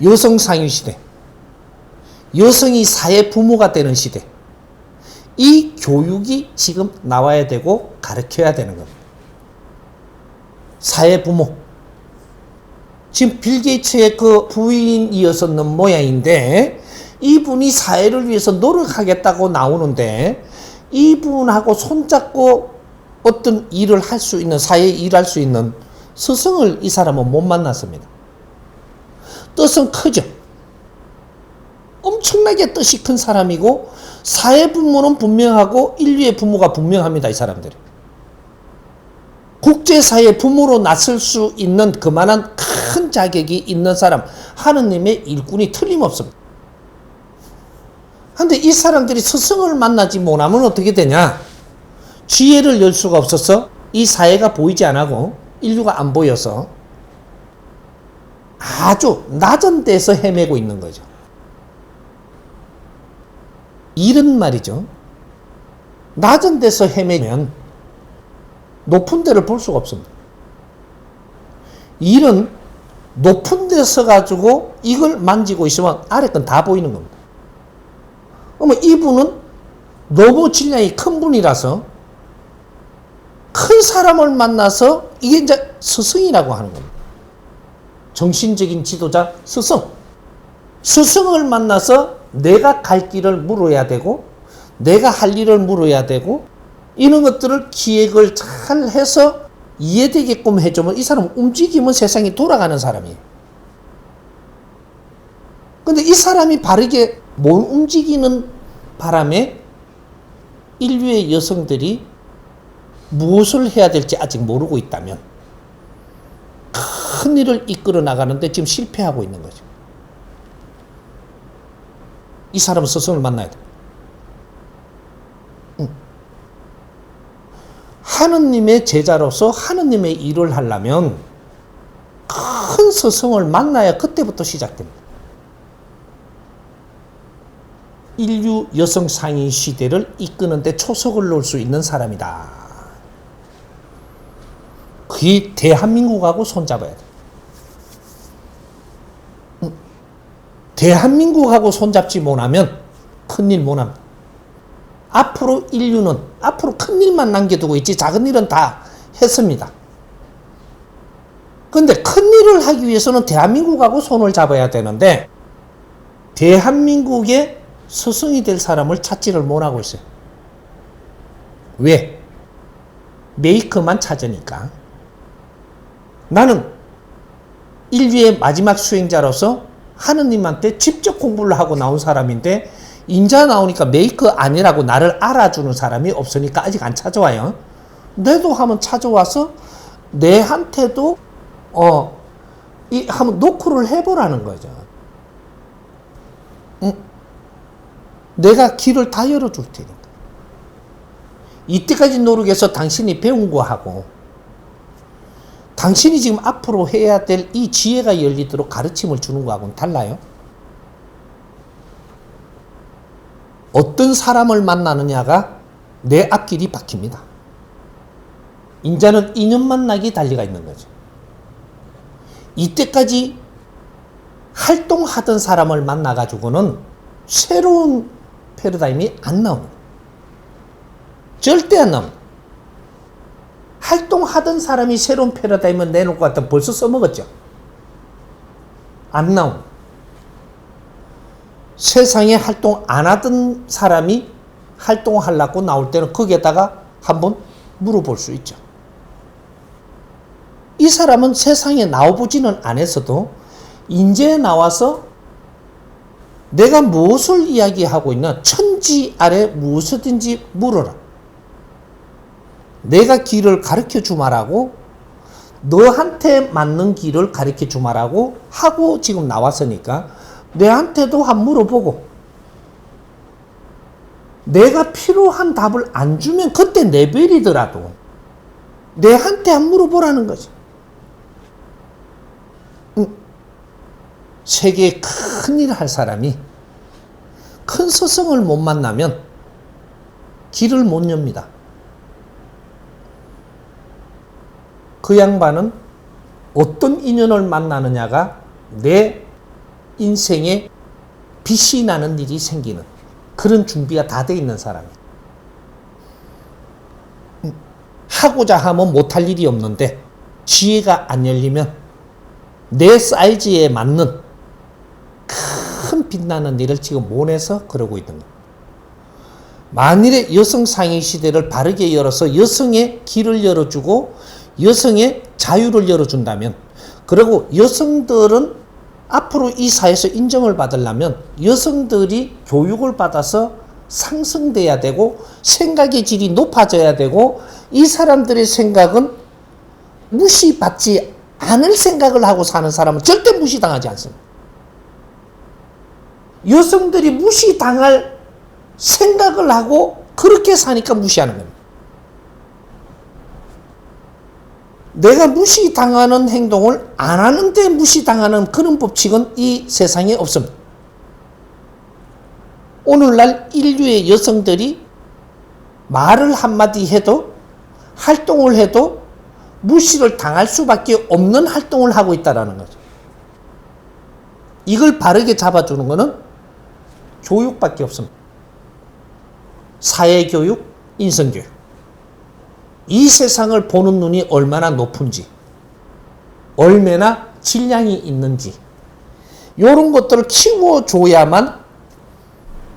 여성 상위 시대, 여성이 사회 부모가 되는 시대, 이 교육이 지금 나와야 되고 가르쳐야 되는 겁니다. 사회 부모. 지금 빌 게이츠의 그 부인이었었는 모양인데, 이분이 사회를 위해서 노력하겠다고 나오는데, 이분하고 손잡고 어떤 일을 할 수 있는, 사회에 일할 수 있는 스승을 이 사람은 못 만났습니다. 뜻은 크죠. 엄청나게 뜻이 큰 사람이고, 사회 부모는 분명하고 인류의 부모가 분명합니다. 이 사람들이. 국제사회 부모로 나설 수 있는 그만한 큰 자격이 있는 사람, 하느님의 일꾼이 틀림없습니다. 그런데 이 사람들이 스승을 만나지 못하면 어떻게 되냐? 지혜를 열 수가 없어서 이 사회가 보이지 않고 인류가 안 보여서 아주 낮은 데서 헤매고 있는 거죠. 이런 말이죠. 낮은 데서 헤매면 높은 데를 볼 수가 없습니다. 일은 높은 데 서가지고 이걸 만지고 있으면 아래 건 다 보이는 겁니다. 그러면 이분은 너무 질량이 큰 분이라서 큰 사람을 만나서 이게 이제 스승이라고 하는 겁니다. 정신적인 지도자 스승. 스승을 만나서 내가 갈 길을 물어야 되고, 내가 할 일을 물어야 되고, 이런 것들을 기획을 잘 해서 이해되게끔 해주면 이 사람은 움직이면 세상이 돌아가는 사람이에요. 근데 이 사람이 바르게 못 움직이는 바람에 인류의 여성들이 무엇을 해야 될지 아직 모르고 있다면 큰 일을 이끌어 나가는데 지금 실패하고 있는 거죠. 이 사람은 스승을 만나야 돼. 하느님의 제자로서 하느님의 일을 하려면 큰 스승을 만나야 그때부터 시작됩니다. 인류 여성 상위 시대를 이끄는데 초석을 놓을 수 있는 사람이다. 그게 대한민국하고 손잡아야 돼. 대한민국하고 손잡지 못하면 큰일 못합니다. 앞으로 인류는 앞으로 큰일만 남겨두고 있지 작은 일은 다 했습니다. 그런데 큰일을 하기 위해서는 대한민국하고 손을 잡아야 되는데 대한민국의 스승이 될 사람을 찾지를 못하고 있어요. 왜? 메이커만 찾으니까. 나는 인류의 마지막 수행자로서 하느님한테 직접 공부를 하고 나온 사람인데 인자 나오니까 메이커 아니라고 나를 알아주는 사람이 없으니까 아직 안 찾아와요. 내도 한번 찾아와서 내한테도 한번 노크를 해보라는 거죠. 내가 길을 다 열어줄 테니까. 이때까지 노력해서 당신이 배운 거 하고 당신이 지금 앞으로 해야 될 이 지혜가 열리도록 가르침을 주는 거하고는 달라요. 어떤 사람을 만나느냐가 내 앞길이 바뀝니다. 인자는 인연 만나기 달리가 있는 거죠. 이때까지 활동하던 사람을 만나가지고는 새로운 패러다임이 안 나옵니다. 절대 안 나옵니다. 활동하던 사람이 새로운 패러다임을 내놓고 갔다 벌써 써먹었죠. 안 나옵니다. 세상에 활동 안 하던 사람이 활동하려고 나올 때는 거기에다가 한번 물어볼 수 있죠. 이 사람은 세상에 나와보지는 않았어도 이제 나와서 내가 무엇을 이야기하고 있나 천지 아래 무엇이든지 물어라. 내가 길을 가르쳐 주마라고 너한테 맞는 길을 가르쳐 주마라고 하고 지금 나왔으니까 내한테도 한번 물어보고 내가 필요한 답을 안 주면 그때 레벨이더라도 내한테 한번 물어보라는 거지. 세계에 큰일 할 사람이 큰 스승을 못 만나면 길을 못 엽니다. 그 양반은 어떤 인연을 만나느냐가 내 인생에 빛이 나는 일이 생기는 그런 준비가 다 돼 있는 사람이에요. 하고자 하면 못할 일이 없는데 지혜가 안 열리면 내 사이즈에 맞는 큰 빛나는 일을 지금 못해서 그러고 있는 거예요. 만일에 여성 상위 시대를 바르게 열어서 여성의 길을 열어주고 여성의 자유를 열어준다면, 그리고 여성들은 앞으로 이 사회에서 인정을 받으려면 여성들이 교육을 받아서 상승돼야 되고 생각의 질이 높아져야 되고, 이 사람들의 생각은 무시받지 않을 생각을 하고 사는 사람은 절대 무시당하지 않습니다. 여성들이 무시당할 생각을 하고 그렇게 사니까 무시하는 겁니다. 내가 무시당하는 행동을 안 하는데 무시당하는 그런 법칙은 이 세상에 없습니다. 오늘날 인류의 여성들이 말을 한마디 해도 활동을 해도 무시를 당할 수밖에 없는 활동을 하고 있다는 거죠. 이걸 바르게 잡아주는 것은 교육밖에 없습니다. 사회교육, 인성교육. 이 세상을 보는 눈이 얼마나 높은지, 얼마나 질량이 있는지, 이런 것들을 키워줘야만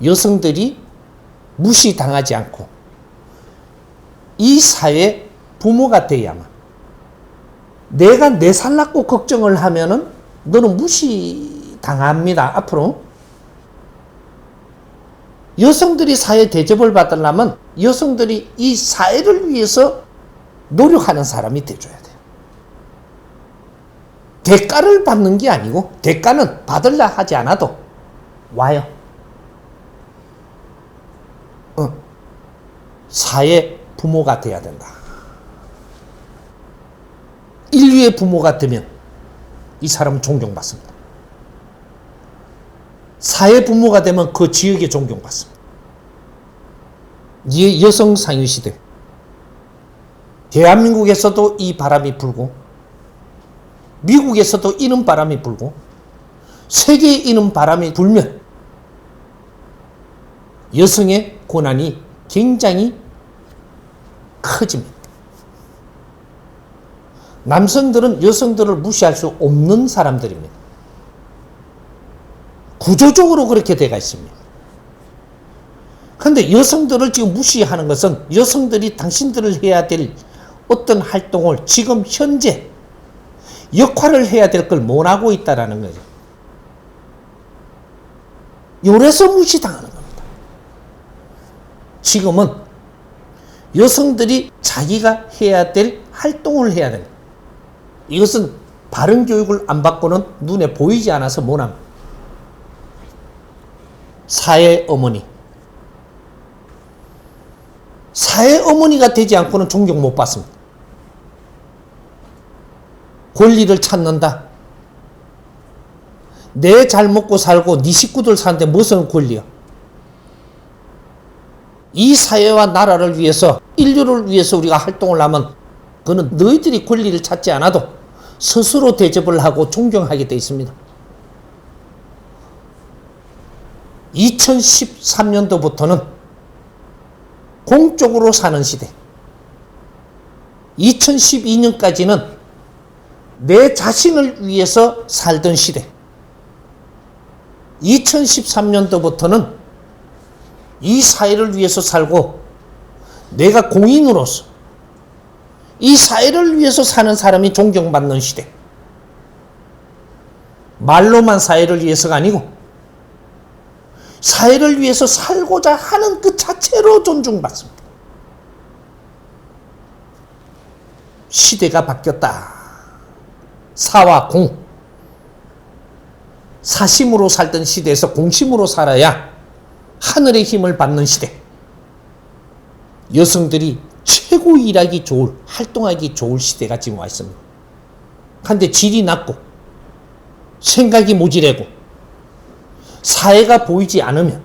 여성들이 무시당하지 않고 이 사회 부모가 돼야만. 내가 내 살 낳고 걱정을 하면은 너는 무시당합니다. 앞으로 여성들이 사회 대접을 받으려면 여성들이 이 사회를 위해서 노력하는 사람이 돼줘야 돼요. 대가를 받는 게 아니고, 대가는 받으려 하지 않아도 와요. 사회 부모가 돼야 된다. 인류의 부모가 되면 이 사람은 존경받습니다. 사회 부모가 되면 그 지역에 존경받습니다. 이게 여성 상위 시대. 대한민국에서도 이 바람이 불고, 미국에서도 이런 바람이 불고, 세계에 이런 바람이 불면 여성의 권한이 굉장히 커집니다. 남성들은 여성들을 무시할 수 없는 사람들입니다. 구조적으로 그렇게 되어 있습니다. 그런데 여성들을 지금 무시하는 것은 여성들이 당신들을 해야 될 어떤 활동을 지금 현재 역할을 해야 될 걸 못하고 있다는 거죠. 요래서 무시당하는 겁니다. 지금은 여성들이 자기가 해야 될 활동을 해야 됩니다. 이것은 바른 교육을 안 받고는 눈에 보이지 않아서 못합니다. 사회 어머니. 사회 어머니가 되지 않고는 존경 못 받습니다. 권리를 찾는다. 내 잘 먹고 살고 네 식구들 사는데 무슨 권리야? 이 사회와 나라를 위해서, 인류를 위해서 우리가 활동을 하면 그는 너희들이 권리를 찾지 않아도 스스로 대접을 하고 존경하게 되어 있습니다. 2013년도부터는 공적으로 사는 시대, 2012년까지는 내 자신을 위해서 살던 시대, 2013년도부터는 이 사회를 위해서 살고 내가 공인으로서 이 사회를 위해서 사는 사람이 존경받는 시대. 말로만 사회를 위해서가 아니고 사회를 위해서 살고자 하는 그 자체로 존중받습니다. 시대가 바뀌었다. 사와 공. 사심으로 살던 시대에서 공심으로 살아야 하늘의 힘을 받는 시대. 여성들이 최고 일하기 좋을, 활동하기 좋을 시대가 지금 와 있습니다. 그런데 질이 낮고 생각이 모질하고 사회가 보이지 않으면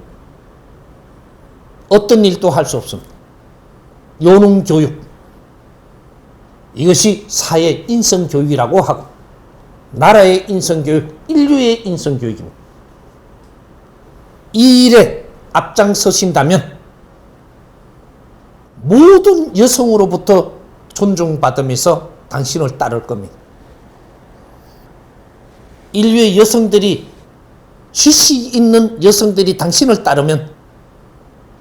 어떤 일도 할 수 없습니다. 요능교육, 이것이 사회 인성교육이라고 하고 나라의 인성교육, 인류의 인성교육입니다. 이 일에 앞장서신다면 모든 여성으로부터 존중받으면서 당신을 따를 겁니다. 인류의 여성들이, 지시 있는 여성들이 당신을 따르면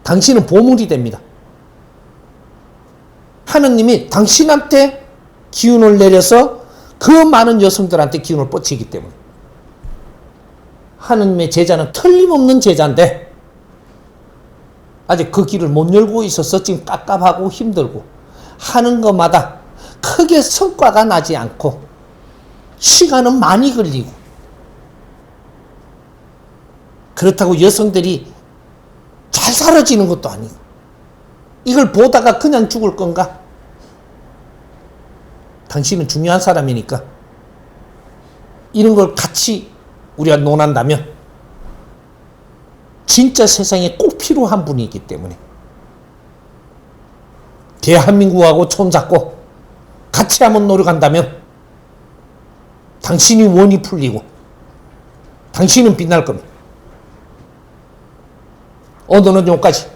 당신은 보물이 됩니다. 하느님이 당신한테 기운을 내려서 그 많은 여성들한테 기운을 뻗치기 때문에. 하느님의 제자는 틀림없는 제자인데 아직 그 길을 못 열고 있어서 지금 깝깝하고 힘들고 하는 것마다 크게 성과가 나지 않고 시간은 많이 걸리고, 그렇다고 여성들이 잘 사라지는 것도 아니고, 이걸 보다가 그냥 죽을 건가? 당신은 중요한 사람이니까 이런 걸 같이 우리가 논한다면 진짜 세상에 꼭 필요한 분이기 때문에 대한민국하고 손잡고 같이 한번 노력한다면 당신이 원이 풀리고 당신은 빛날 겁니다. 오늘은 여기까지.